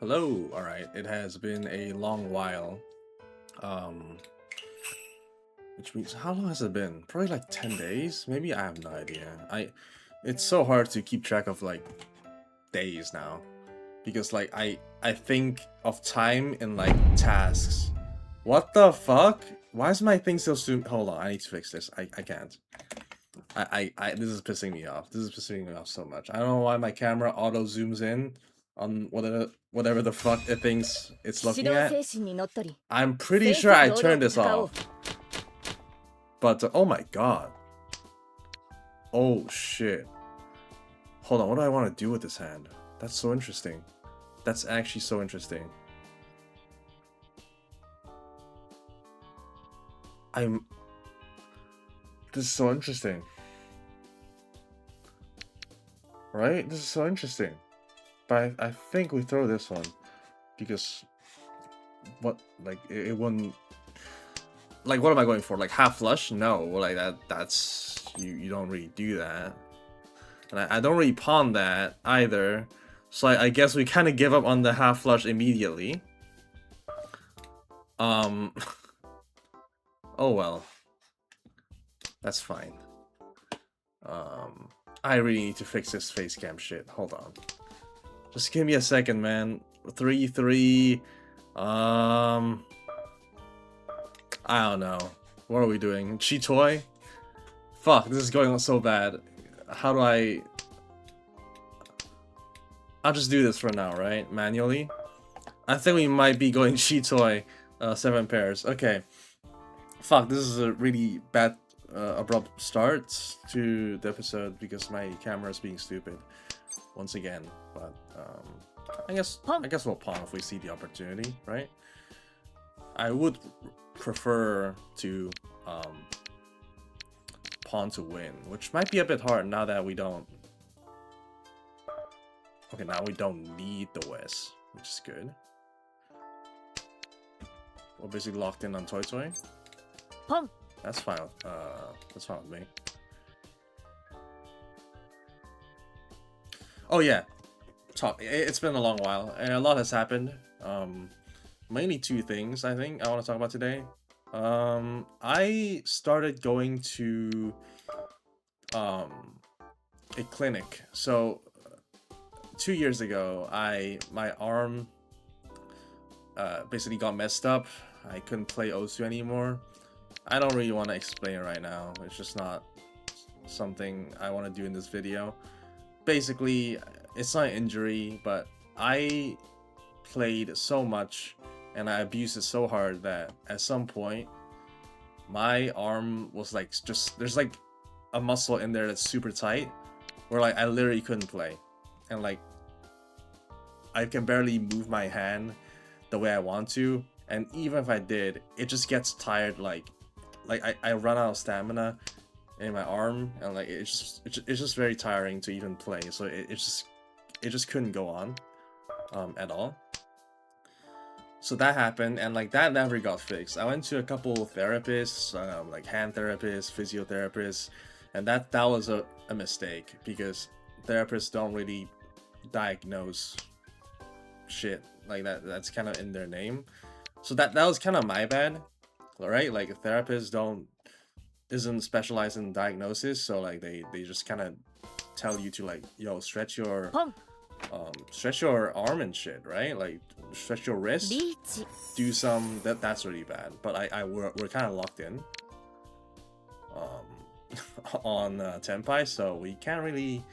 Hello, alright, it has been a long while. Um, which means, how long has it been? Probably like 10 days? Maybe, I have no idea. It's so hard to keep track of like days now. Because like, I think of time in like tasks. What the fuck? Why is my thing still zoom? Hold on, I need to fix this. I can't. This is pissing me off. This is pissing me off so much. I don't know why my camera auto zooms in on whatever the fuck it thinks it's looking at. I'm pretty sure I turned this off. But oh my god. Oh shit. Hold on, what do I want to do with this hand? That's so interesting. That's actually so interesting. This is so interesting. Right? This is so interesting. But I think we throw this one. Because what, like, it wouldn't, like, what am I going for? Like half flush? No, like that's you don't really do that. And I don't really pawn that either. So I guess we kind of give up on the half flush immediately. Oh well. That's fine. I really need to fix this face cam shit. Hold on. Just give me a second, man. 3-3. I don't know. What are we doing? Chitoy? Fuck, this is going on so bad. How do I... I'll just do this for now, right? Manually. I think we might be going Chitoy 7 pairs. Okay. Fuck, this is a really bad abrupt start to the episode because my camera is being stupid once again. But I guess we'll pawn if we see the opportunity, right? I would prefer to pawn to win, which might be a bit hard now that we don't. Okay, now we don't need the West, which is good. We're basically locked in on Toy Toy. That's fine. That's fine with me. Oh yeah, it's been a long while, and a lot has happened. Mainly two things I think I want to talk about today. I started going to a clinic. So 2 years ago, my arm basically got messed up. I couldn't play Osu anymore. I don't really want to explain it right now. It's just not something I want to do in this video. Basically, it's not an injury, but I played so much and I abused it so hard that at some point my arm was like there's like a muscle in there that's super tight where like I literally couldn't play, and like I can barely move my hand the way I want to, and even if I did, it just gets tired. Like I run out of stamina in my arm, and like it's just very tiring to even play. So it just couldn't go on at all. So that happened, and like that never got fixed. I went to a couple of therapists, like hand therapists, physiotherapists, and that was a mistake because therapists don't really diagnose shit like that. That's kind of in their name. So that was kind of my bad, right? Like a therapist isn't specialized in diagnosis, so like they just kind of tell you to like, yo, stretch your arm and shit, right? Like stretch your wrist, do some that's really bad. But we're kind of locked in on Tenpai, so we can't really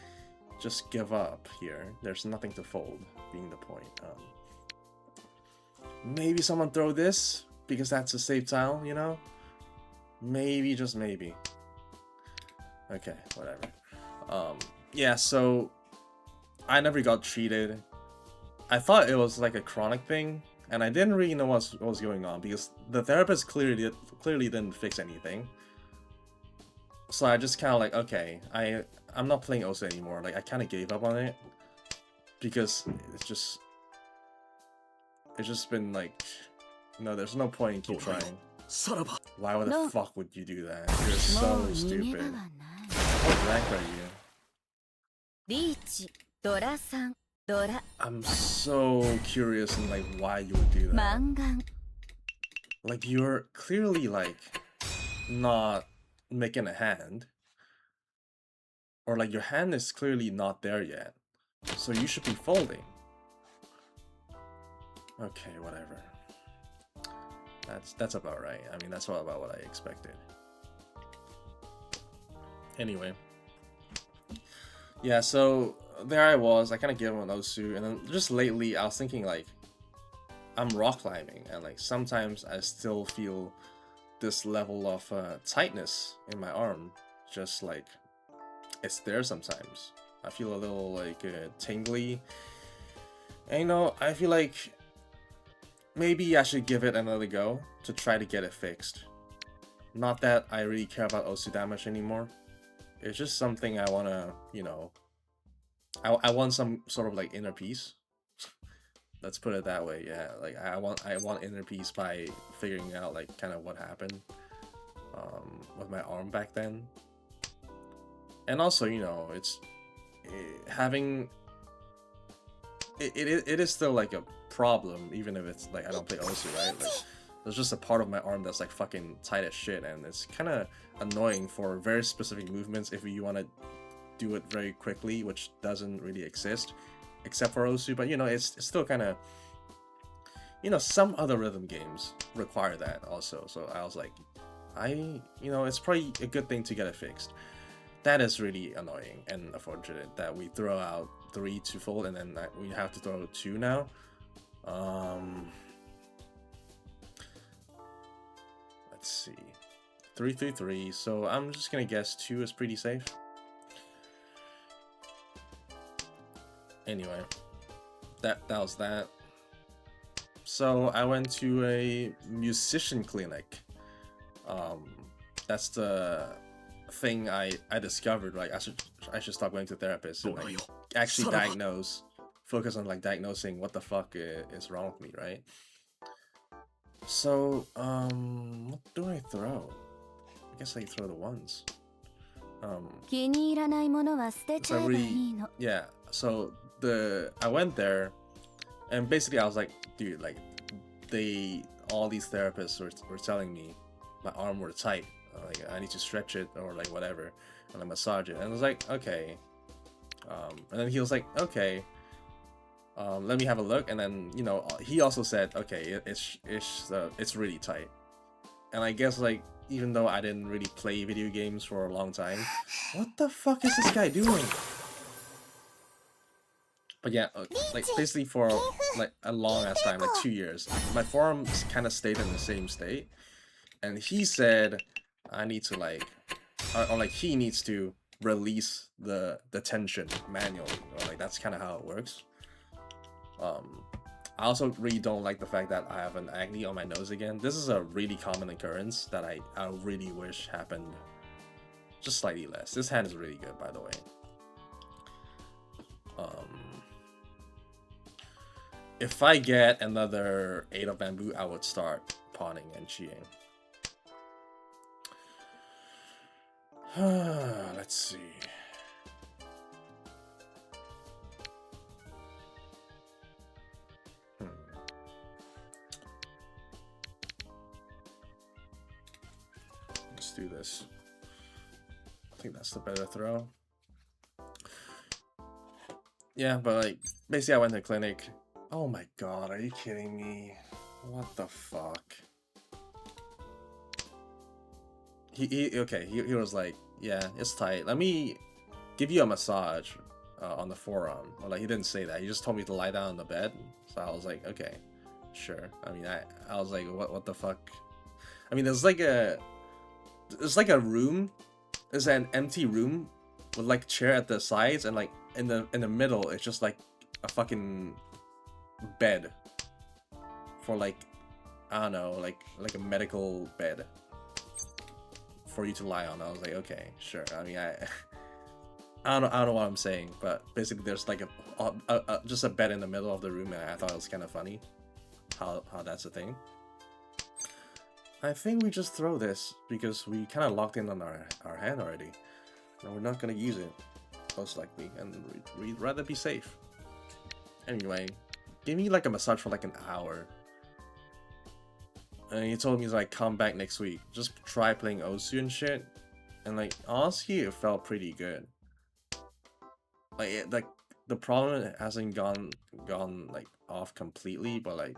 just give up here. There's nothing to fold, being the point. Maybe someone throw this because that's a safe tile, you know? Maybe, just maybe. Okay, whatever. Yeah, so I never got treated. I thought it was like a chronic thing, and I didn't really know what was going on because the therapist clearly didn't fix anything. So I just kind of like, okay, I'm not playing Osu anymore. Like I kind of gave up on it because it's just been like, no, there's no point in keep trying. Why the fuck would you do that? You're so stupid. What rank are you? I'm so curious in like why you would do that. Like you're clearly like not making a hand, or like your hand is clearly not there yet, so you should be folding. Okay, whatever. That's about right. I mean, that's all about what I expected. Anyway, yeah. So there I was. I kind of gave him an Osu, and then just lately I was thinking like, I'm rock climbing, and like sometimes I still feel this level of tightness in my arm, just like it's there sometimes. I feel a little like tingly, and you know, I feel like maybe I should give it another go to try to get it fixed. Not that I really care about Osu damage anymore. It's just something I wanna, you know, I want some sort of like inner peace. Let's put it that way. Yeah, like I want inner peace by figuring out like kind of what happened with my arm back then. And also, you know, it's having it is still like a problem, even if it's like I don't play Osu, right? Like there's just a part of my arm that's like fucking tight as shit, and it's kind of annoying for very specific movements if you want to do it very quickly, which doesn't really exist except for Osu. But you know, it's still kind of, you know, some other rhythm games require that also. So I was like, you know, it's probably a good thing to get it fixed. That is really annoying and unfortunate that we throw out 3 to fold and then we have to throw 2 now. Let's see, 3 through 3. So I'm just gonna guess 2 is pretty safe. Anyway, that was that. So I went to a musician clinic. That's the thing I discovered. Like I should stop going to therapists and like actually focus on like diagnosing what the fuck is wrong with me, right? So what do I throw? I guess I throw the ones. So yeah. So I went there, and basically I was like, dude, like all these therapists were telling me my arm were tight, like I need to stretch it or like whatever, and I massage it, and I was like, okay. And then he was like, okay, let me have a look, and then you know he also said, okay, it's really tight, and I guess like even though I didn't really play video games for a long time, what the fuck is this guy doing? But yeah, like basically for like a long ass time, like 2 years, my forearms kind of stayed in the same state, and he said I need to like, or like he needs to release the tension manually, or like that's kind of how it works. I also really don't like the fact that I have an acne on my nose again. This is a really common occurrence that I really wish happened just slightly less. This hand is really good, by the way. If I get another 8 of bamboo, I would start pawning and cheating. Let's see. Let's do this. I think that's the better throw. Yeah, but like, basically I went to the clinic. Oh my god, are you kidding me? What the fuck? He was like, yeah, it's tight. Let me give you a massage on the forearm. Or like, he didn't say that. He just told me to lie down on the bed. So I was like, okay, sure. I mean, I was like, what the fuck? I mean, there's like a room. There's an empty room with like chair at the sides, and like in the middle, it's just like a fucking bed for like, I don't know, like a medical bed for you to lie on. I was like, okay, sure. I mean, I don't know what I'm saying, but basically there's like just a bed in the middle of the room, and I thought it was kind of funny how that's a thing. I think we just throw this because we kind of locked in on our hand already, and we're not gonna use it most likely, and we'd rather be safe. Anyway, gave me like a massage for like an hour. And he told me like come back next week. Just try playing Osu and shit. And like honestly it felt pretty good. Like the problem hasn't gone like off completely, but like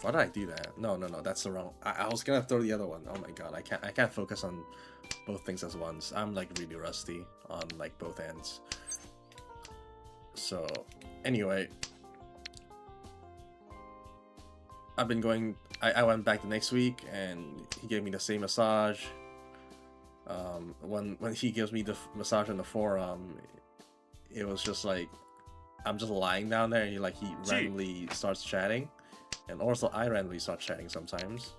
why did I do that? No, that's the wrong. I was gonna throw the other one. Oh my god, I can't focus on both things at once. I'm like really rusty on like both ends. So anyway, I've been going. I went back the next week and he gave me the same massage. When he gives me the massage on the forearm, it was just like I'm just lying down there and he randomly starts chatting. And also I randomly start chatting sometimes.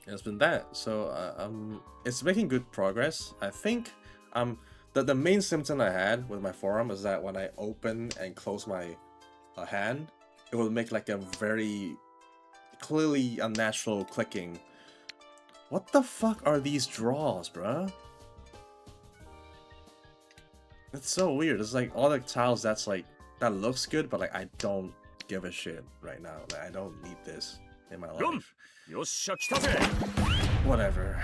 It's been that. So it's making good progress. I think the main symptom I had with my forearm is that when I open and close my hand, it will make like a very clearly unnatural clicking. What the fuck are these draws, bruh? It's so weird. It's like all the tiles that looks good, but like I don't give a shit right now. Like, I don't need this in my life. Whatever.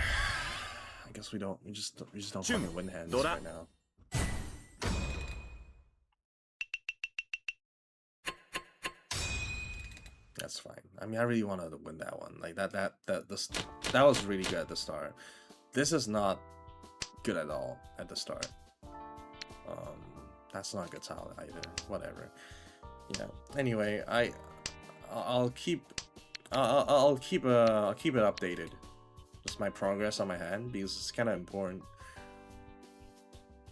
I guess we just don't fucking win hands right now. That's fine. I mean, I really wanted to win that one. Like that was really good at the start. This is not good at all at the start. That's not a good tile either. Whatever. You know. Anyway, I'll keep it updated. Just my progress on my hand because it's kind of important.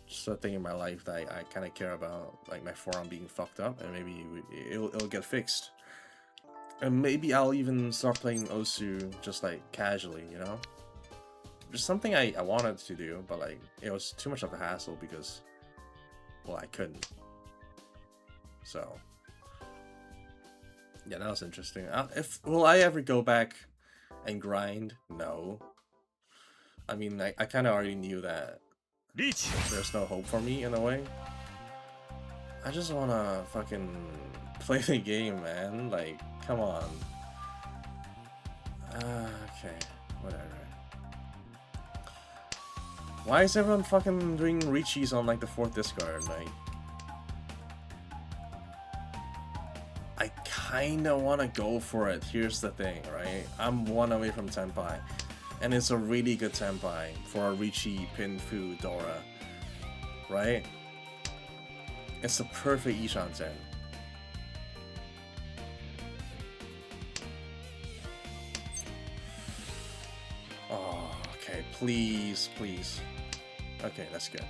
Just a thing in my life that I kind of care about, like my forearm being fucked up, and maybe it'll get fixed. And maybe I'll even start playing Osu just like casually, you know? Just something I wanted to do, but like it was too much of a hassle because, well, I couldn't. So yeah, that was interesting. Will I ever go back and grind? No. I mean, I kind of already knew that there's no hope for me in a way. I just wanna fucking play the game, man. Like, come on. Okay, whatever. Why is everyone fucking doing Richis on like the 4th discard, mate? I kinda wanna go for it. Here's the thing, right? I'm 1 away from Tenpai. And it's a really good Tenpai for a Richi, Pinfu, Dora. Right? It's the perfect Ishanten. Oh, okay, please. Okay, that's good.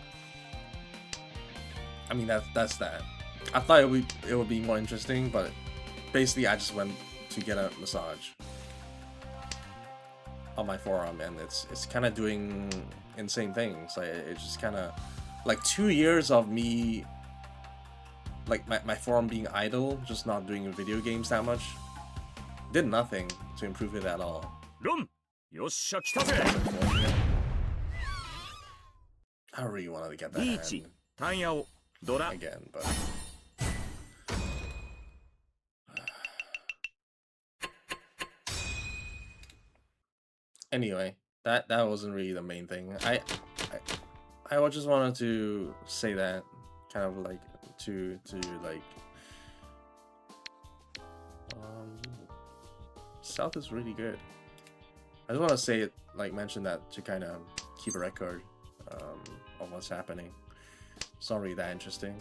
I mean, that's that. I thought it would be more interesting, but basically I just went to get a massage on my forearm, and it's kind of doing insane things. Like it's just kind of like 2 years of me, like my forearm being idle, just not doing video games that much, did nothing to improve it at all. I really wanted to get that hand again, but anyway, that wasn't really the main thing. I just wanted to say that, kind of like to like South is really good. I just want to say it, like mention that to kind of keep a record of what's happening. It's not really that interesting,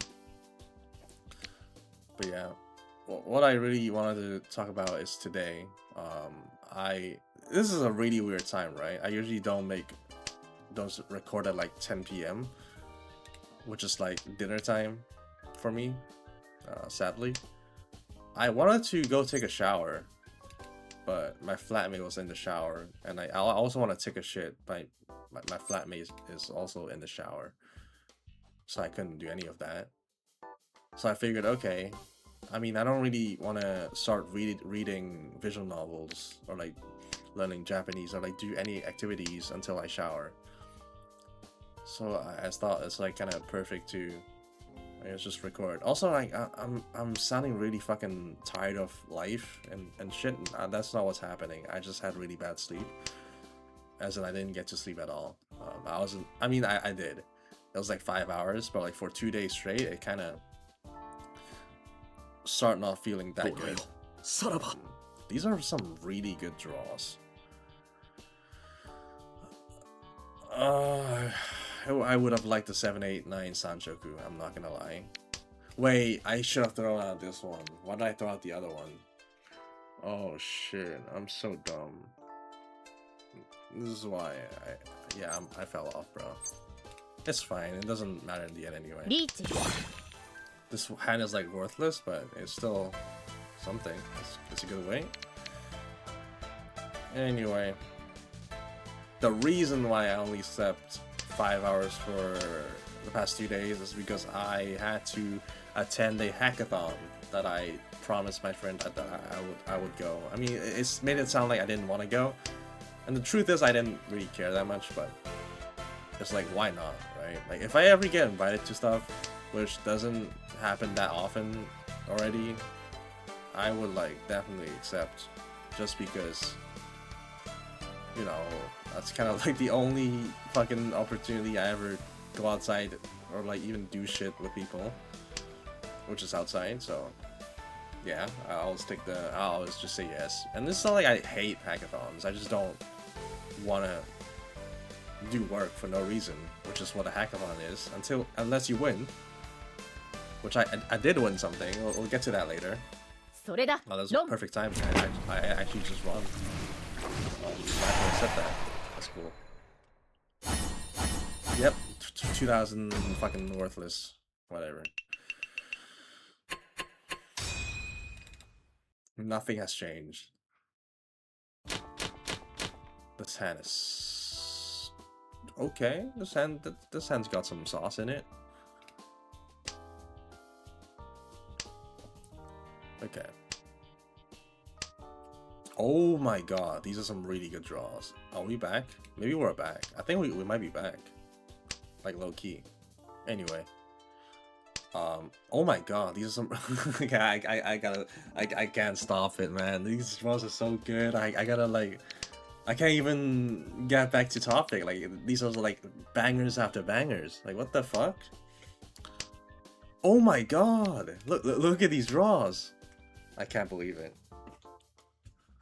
but yeah, what I really wanted to talk about is today. This is a really weird time, right? I usually don't record at like 10 p.m, which is like dinner time for me, sadly. I wanted to go take a shower, but my flatmate was in the shower, and I also want to take a shit, but my flatmate is also in the shower, so I couldn't do any of that. So I figured, okay, I mean, I don't really want to start reading visual novels or like learning Japanese or like do any activities until I shower. So I thought it's like kind of perfect to, I guess, just record. Also, like I'm sounding really fucking tired of life and shit. That's not what's happening. I just had really bad sleep, as in I didn't get to sleep at all. I wasn't. I mean, I did. It was like 5 hours, but like for 2 days straight, it kind of started not feeling that good. These are some really good draws. I would have liked the 789 Sanchoku, I'm not gonna lie. Wait, I should have thrown out this one. Why did I throw out the other one? Oh shit, I'm so dumb. This is why I fell off, bro. It's fine, it doesn't matter in the end anyway. This hand is like worthless, but it's still something. It's a good way. Anyway, the reason why I only slept 5 hours for the past 2 days is because I had to attend a hackathon that I promised my friend that I would go. I mean, it's made it sound like I didn't want to go, and the truth is I didn't really care that much, but it's like, why not, right? Like, if I ever get invited to stuff, which doesn't happen that often already, I would like definitely accept, just because, you know, that's kind of like the only fucking opportunity I ever go outside or like even do shit with people, which is outside. So yeah, I'll always just say yes. And it's not like I hate hackathons, I just don't want to do work for no reason, which is what a hackathon is, unless you win, which I did win something. We'll get to that later. Oh, that was a perfect time. I actually just won. I accept that. That's cool. Yep, 2000 fucking worthless. Whatever. Nothing has changed. This hand is okay. This hand's got some sauce in it. Okay. Oh my god, these are some really good draws. Are we back? Maybe we're back. I think we might be back. Like, low-key. Anyway. Oh my god, these are some... Okay, I can't stop it, man. These draws are so good. I gotta, like... I can't even get back to topic. Like, these are, like, bangers after bangers. Like, what the fuck? Oh my god! Look at these draws! I can't believe it.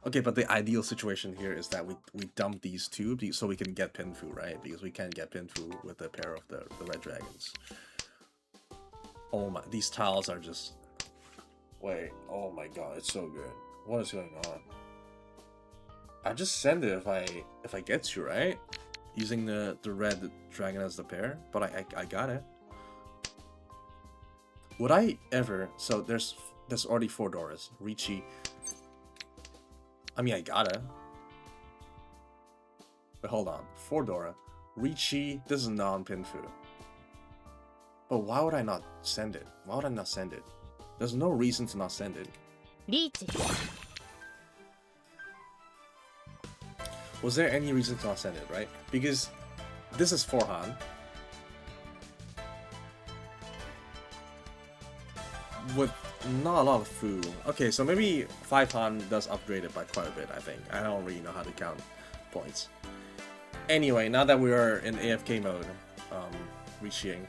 Okay, but the ideal situation here is that we dump these two so we can get Pinfu, right? Because we can't get Pinfu with a pair of the red dragons. Oh my, these tiles are just... Wait, oh my god, it's so good. What is going on? I just send it if I get you, right? Using the red dragon as the pair, but I got it. Would I ever... So there's already 4 Doras. Ricci... I mean, I gotta. But hold on. 4 Dora. Ricci, this is non-Pinfu. But why would I not send it? Why would I not send it? There's no reason to not send it. Ricci. Was there any reason to not send it, right? Because this is 4 Han. With not a lot of food. Okay, so maybe 5 Han does upgrade it by quite a bit, I think. I don't really know how to count points. Anyway, now that we are in AFK mode, reaching.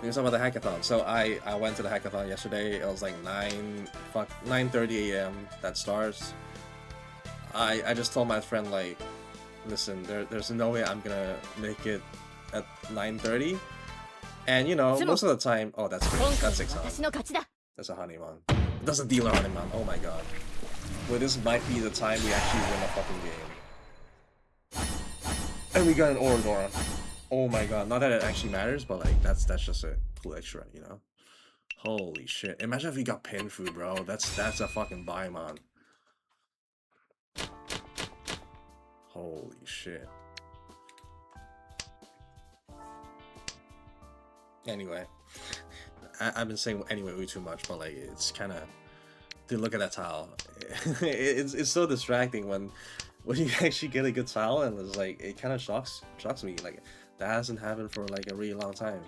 Let's talk about the hackathon. So I went to the hackathon yesterday. It was like 9:30 a.m. that starts. I just told my friend, like, listen, there's no way I'm gonna make it at 9:30. And you know, most of the time, oh, that's great. That's 6 Han. That's a Honeymon. That's a dealer Honeymon. Oh my god. Well, this might be the time we actually win a fucking game. And we got an Orodora. Oh my god. Not that it actually matters, but like that's just a cool extra, you know. Holy shit. Imagine if we got Pinfu, bro. That's a fucking Baimon. Holy shit. Anyway. I've been saying anyway way too much, but like it's kind of, dude, look at that tile. it's so distracting when you actually get a good tile, and it's like it kind of shocks me. Like That hasn't happened for like a really long time.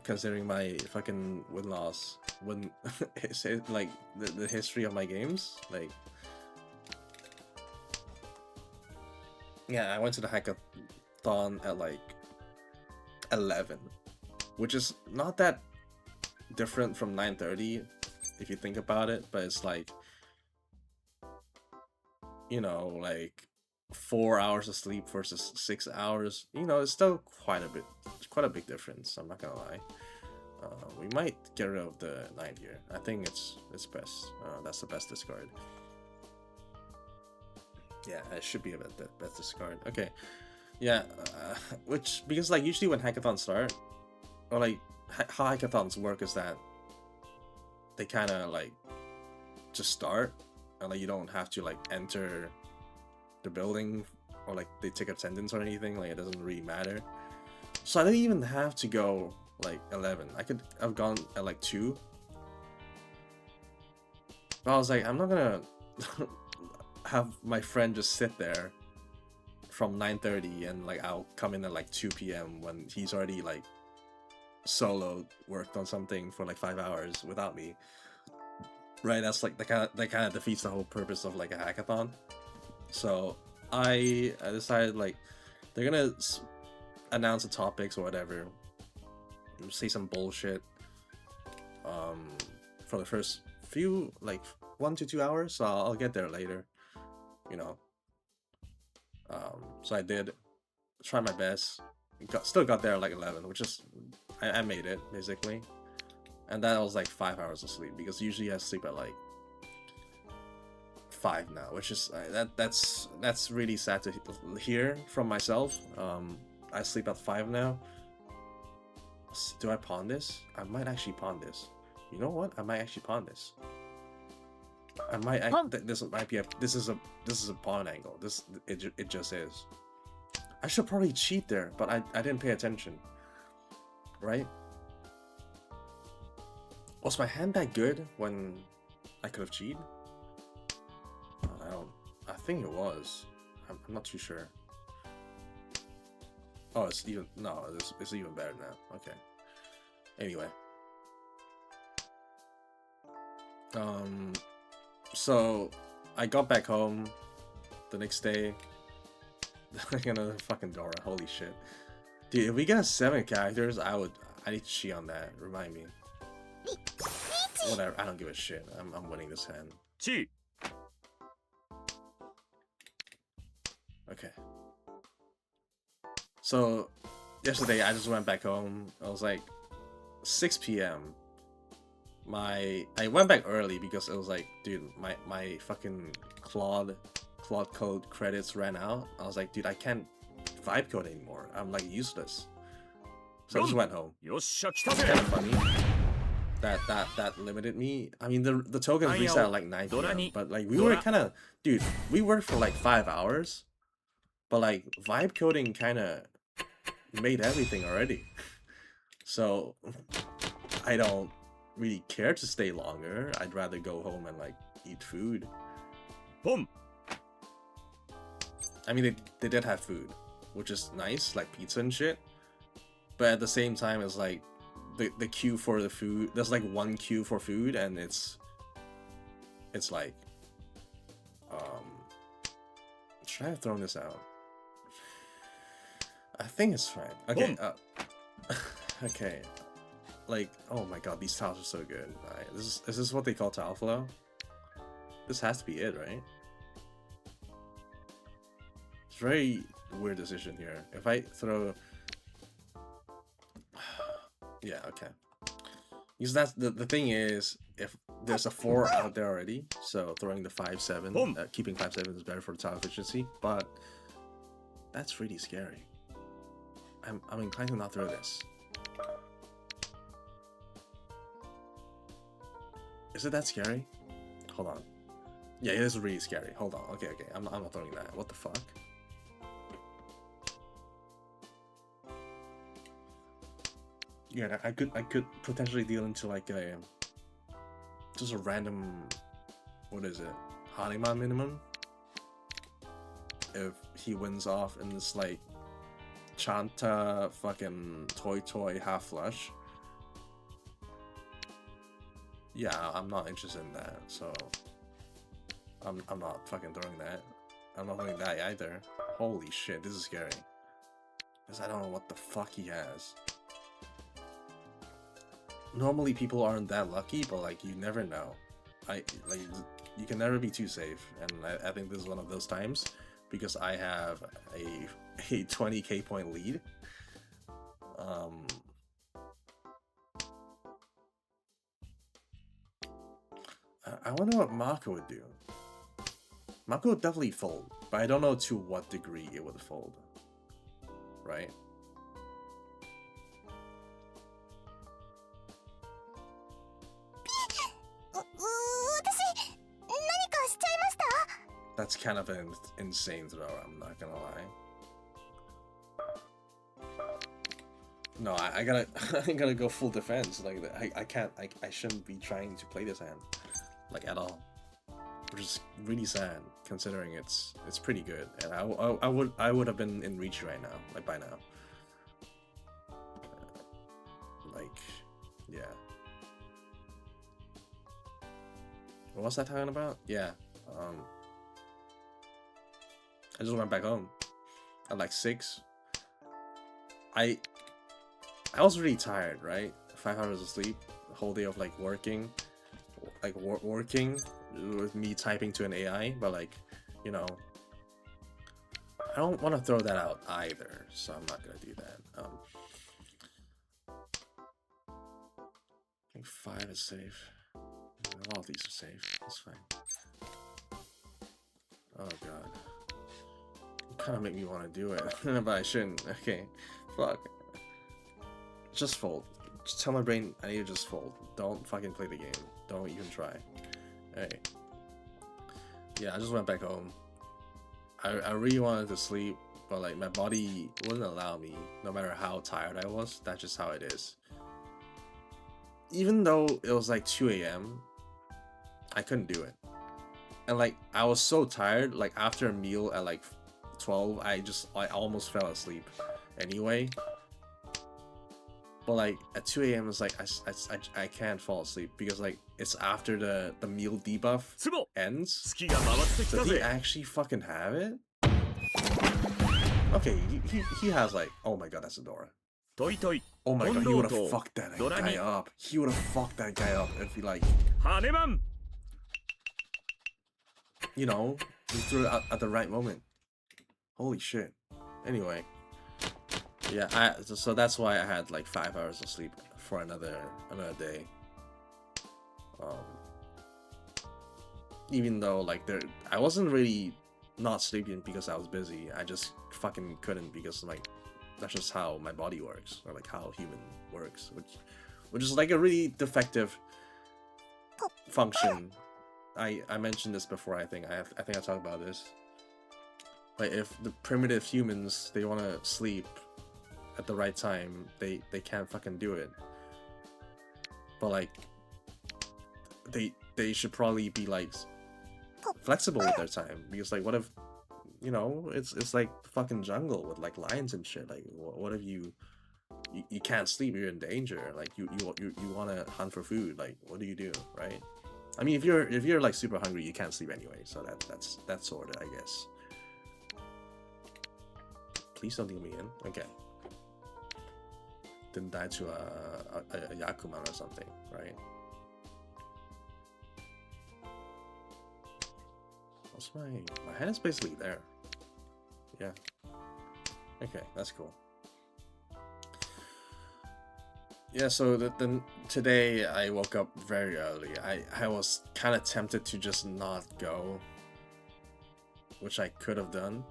Considering my fucking win loss, like the history of my games, like yeah, I went to the hackathon at like 11, which is not that different from 9:30 if you think about it, but it's like, you know, like 4 hours of sleep versus 6 hours. You know, it's still quite a big difference. I'm not gonna lie. We might get rid of the 9 here. I think it's best. That's the best discard. Yeah, it should be a bit the best discard. Okay, yeah, which because like usually when hackathons start, or like how hackathons work is that they kind of like just start, and like you don't have to like enter the building or like they take attendance or anything. Like it doesn't really matter. So I didn't even have to go like 11. I could have gone at like 2. But I was like, I'm not gonna have my friend just sit there from 9:30 and like I'll come in at like 2 p.m. when he's already like solo worked on something for like 5 hours without me. Right? That's like that kind of defeats the whole purpose of like a hackathon. So I decided like they're gonna announce the topics or whatever, say some bullshit for the first few like 1 to 2 hours. So I'll get there later, you know. So I did try my best. Still got there at like 11, which is I made it basically, and that was like 5 hours of sleep because usually I sleep at like 5 now, which is that's really sad to hear from myself. I sleep at 5 now. Do I pawn this? I might actually pawn this. You know what? I might actually pawn this. I might. This might be a. This is a pawn angle. It just is. I should probably cheat there, but I didn't pay attention. Right? Was my hand that good when I could have cheated? I think it was. I'm not too sure. Oh, it's even it's even better now. Okay. Anyway. So I got back home the next day. Another fucking Dora. Holy shit. Dude, if we get 7 characters, I need to cheat on that. Remind me. Whatever, I don't give a shit. I'm winning this hand. Cheat. Okay. So yesterday I just went back home. I was like 6 p.m. I went back early because it was like, dude, my fucking Claude code credits ran out. I was like, dude, I can't vibe code anymore. I'm like useless. So I just went home. It's kind of funny that limited me. I mean, the tokens reset at like 9 p.m. But like we were kind of, dude, we worked for like 5 hours. But like vibe coding kind of made everything already. So I don't really care to stay longer. I'd rather go home and like eat food. Boom. I mean, they did have food, which is nice, like pizza and shit. But at the same time, it's like the queue for the food. There's like 1 queue for food, and it's like, should I have thrown this out? I think it's fine. Okay. Okay. Like, oh my god, these tiles are so good. Right, is this what they call tile flow? This has to be it, right? It's a very weird decision here. If I throw, yeah, okay. Because that's the thing is, if there's a 4 out there already, so throwing the 5/7, keeping 5/7 is better for the tile efficiency. But that's really scary. I'm inclined to not throw this. Is it that scary? Hold on. Yeah, it is really scary. Hold on. Okay. I'm not throwing that. What the fuck? Yeah, I could potentially deal into like a just a random, what is it? Hanima minimum. If he wins off in this like Chanta fucking toy half flush. Yeah, I'm not interested in that, so I'm not fucking throwing that. I'm not throwing that either. Holy shit, this is scary. Because I don't know what the fuck he has. Normally people aren't that lucky, but like you never know. You can never be too safe, and I think this is one of those times because I have a 20k point lead. I wonder what Mako would do. Mako would definitely fold, but I don't know to what degree it would fold. Right? That's kind of an insane throw, I'm not gonna lie. No, I gotta I gotta go full defense. Like I can't I shouldn't be trying to play this hand like at all. Which is really sad considering it's pretty good, and I would have been in reach right now, like by now. Like, yeah. What was I talking about? Yeah. I just went back home at like 6. I was really tired, right? 5 hours of sleep, the whole day of like working, working with me typing to an AI, but like, you know, I don't want to throw that out either, so I'm not gonna do that. I think 5 is safe. All of these are safe. That's fine. Oh god. Kind of make me want to do it, but I shouldn't. Okay, fuck. Just fold. Just tell my brain I need to just fold. Don't fucking play the game. Don't even try. Hey. Yeah, I just went back home. I really wanted to sleep, but like my body wouldn't allow me, no matter how tired I was. That's just how it is. Even though it was like 2 a.m., I couldn't do it. And like I was so tired, like after a meal at like 12, I almost fell asleep anyway. But like at 2 a.m. it's like I can't fall asleep because like it's after the meal debuff ends. Does he actually fucking have it? Okay, he has like, oh my god, that's Adora. Oh my god, he would have fucked that guy up. He would have fucked that guy up if he like, you know, he threw it at the right moment. Holy shit. Anyway, yeah, so that's why I had like 5 hours of sleep for another day. Even though like I wasn't really not sleeping because I was busy. I just fucking couldn't because like that's just how my body works, or like how human works, which is like a really defective function. I mentioned this before. I think I talked about this. Like if the primitive humans, they want to sleep at the right time, they can't fucking do it. But like they should probably be like flexible with their time, because like what if, you know, it's like fucking jungle with like lions and shit. Like what if you can't sleep, you're in danger, like you want to hunt for food, like what do you do, right? I mean, if you're like super hungry, you can't sleep anyway, so that's sorted, I guess. Please don't leave me in. Okay. Didn't die to a Yakuman or something, right? What's my hand is basically there. Yeah. Okay, that's cool. Yeah, so then today I woke up very early. I was kind of tempted to just not go, which I could have done,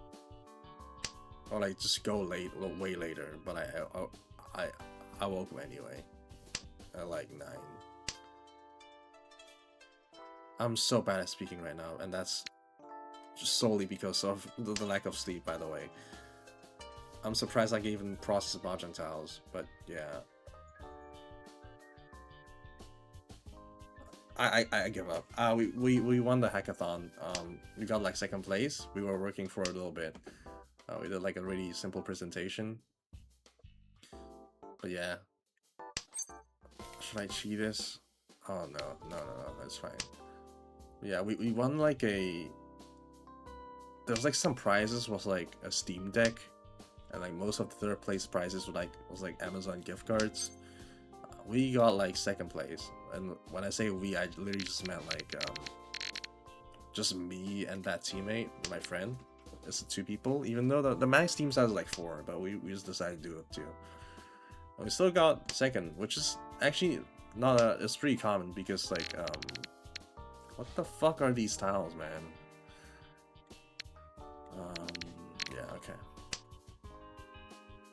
or like just go way later. But I woke up anyway at like 9. I'm so bad at speaking right now, and that's just solely because of the lack of sleep, by the way. I'm surprised I can even process Mahjong tiles, but yeah. I give up. We won the hackathon. We got like 2nd place. We were working for a little bit. We did like a really simple presentation. But yeah. Should I cheat this? Oh no, that's fine. Yeah, we won like a... There's like some prizes was like a Steam Deck, and like most of the third place prizes was like Amazon gift cards. We got like second place, and when I say we, I literally just meant like just me and that teammate, my friend. It's 2 people, even though the max team size is like 4, but we just decided to do it too. And we still got second, which is actually not a... It's pretty common because like what the fuck are these tiles, man? Yeah, okay.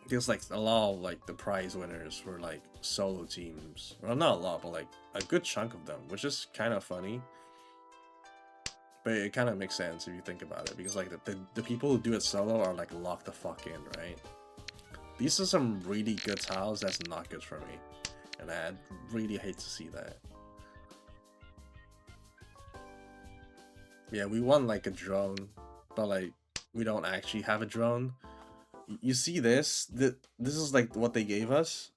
Because like a lot of like the prize winners were like solo teams. Well, not a lot, but like a good chunk of them, which is kind of funny. But it kind of makes sense if you think about it, because like the people who do it solo are like locked the fuck in, right? These are some really good tiles that's not good for me, and I really hate to see that. Yeah, we won like a drone, but like we don't actually have a drone. You see this? This is like what they gave us.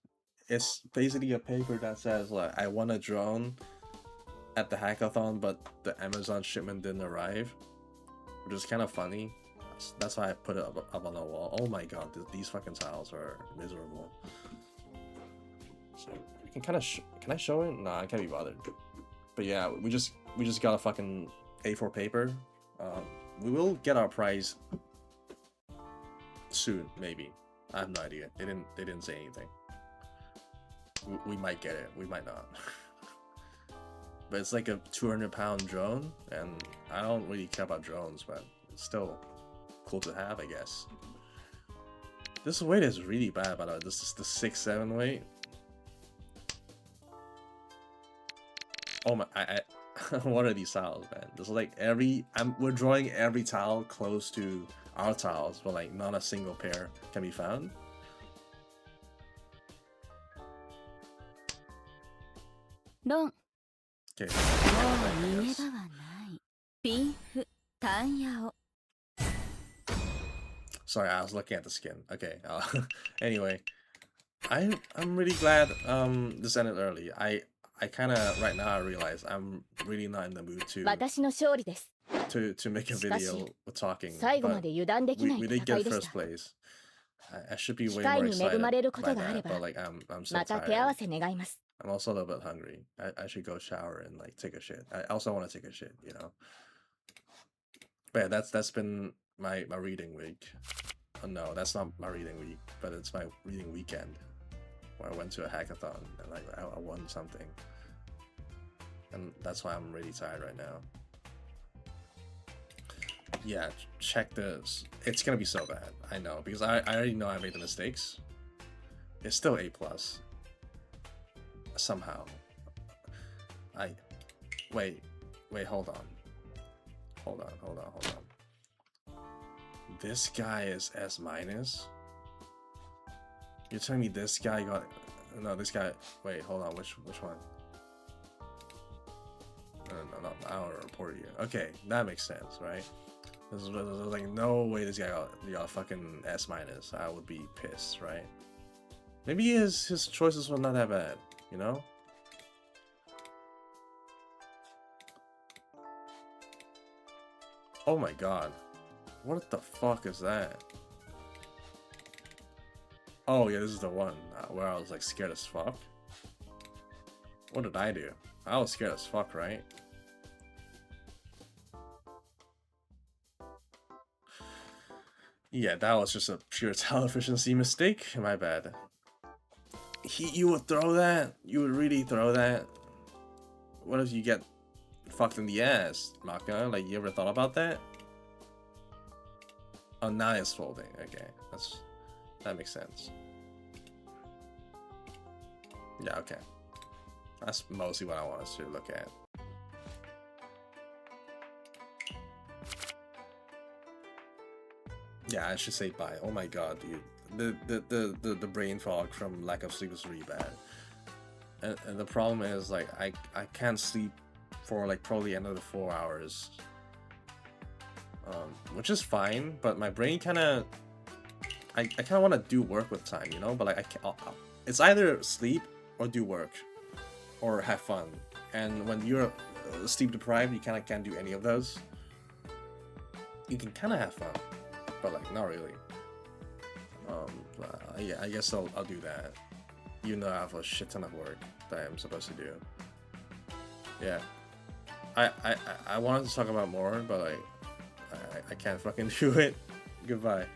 It's basically a paper that says like, I won a drone at the hackathon, but the Amazon shipment didn't arrive, which is kind of funny. That's why I put it up on the wall. Oh my god, these fucking tiles are miserable. So you can kind of can I show it? Nah, I can't be bothered. But yeah, we just got a fucking A4 paper. We will get our prize soon, maybe. I have no idea. They didn't say anything. We might get it. We might not. But it's like a 200-pound drone, and I don't really care about drones, but it's still cool to have, I guess. This weight is really bad, by the way. This is the 6-7 weight. Oh my, what are these tiles, man? This is like we're drawing every tile close to our tiles, but like not a single pair can be found. No. Okay. Sorry, I was looking at the skin. Okay. Anyway, I'm really glad this ended early. I kind of right now I realize I'm really not in the mood to make a video with talking, but we did get first place. I should be way more excited by that, but like I'm so tired. I'm also a little bit hungry. I should go shower and like take a shit. I also want to take a shit, you know. But yeah, that's been my reading week. Oh, no, that's not my reading week, but it's my reading weekend, where I went to a hackathon and like I won something, and that's why I'm really tired right now. Yeah, check this. It's gonna be so bad. I know, because I already know I made the mistakes. It's still A+. Somehow. Wait, hold on. Hold on. This guy is S-. You're telling me this guy got... No, this guy... Wait, hold on, which one? No, I don't report you. Okay, that makes sense, right? There's like no way this guy got fucking S-. I would be pissed, right? Maybe his choices were not that bad, you know? Oh my god. What the fuck is that? Oh yeah, this is the one where I was like scared as fuck. What did I do? I was scared as fuck, right? Yeah, that was just a pure tile efficiency mistake. My bad. You would throw that? You would really throw that? What if you get fucked in the ass, Maka? Like, you ever thought about that? Oh, now it's folding. Okay, that makes sense. Yeah, okay. That's mostly what I wanted to look at. Yeah, I should say bye. Oh my god, dude. The brain fog from lack of sleep is really bad. And the problem is, like, I can't sleep for like probably another 4 hours. Which is fine, but my brain kind of... I kind of want to do work with time, you know? But like, it's either sleep or do work or have fun. And when you're sleep deprived, you kind of can't do any of those. You can kind of have fun, but like not really. Yeah, I guess I'll do that. Even though I have a shit ton of work that I'm supposed to do. Yeah, I wanted to talk about more, but like I can't fucking do it. Goodbye.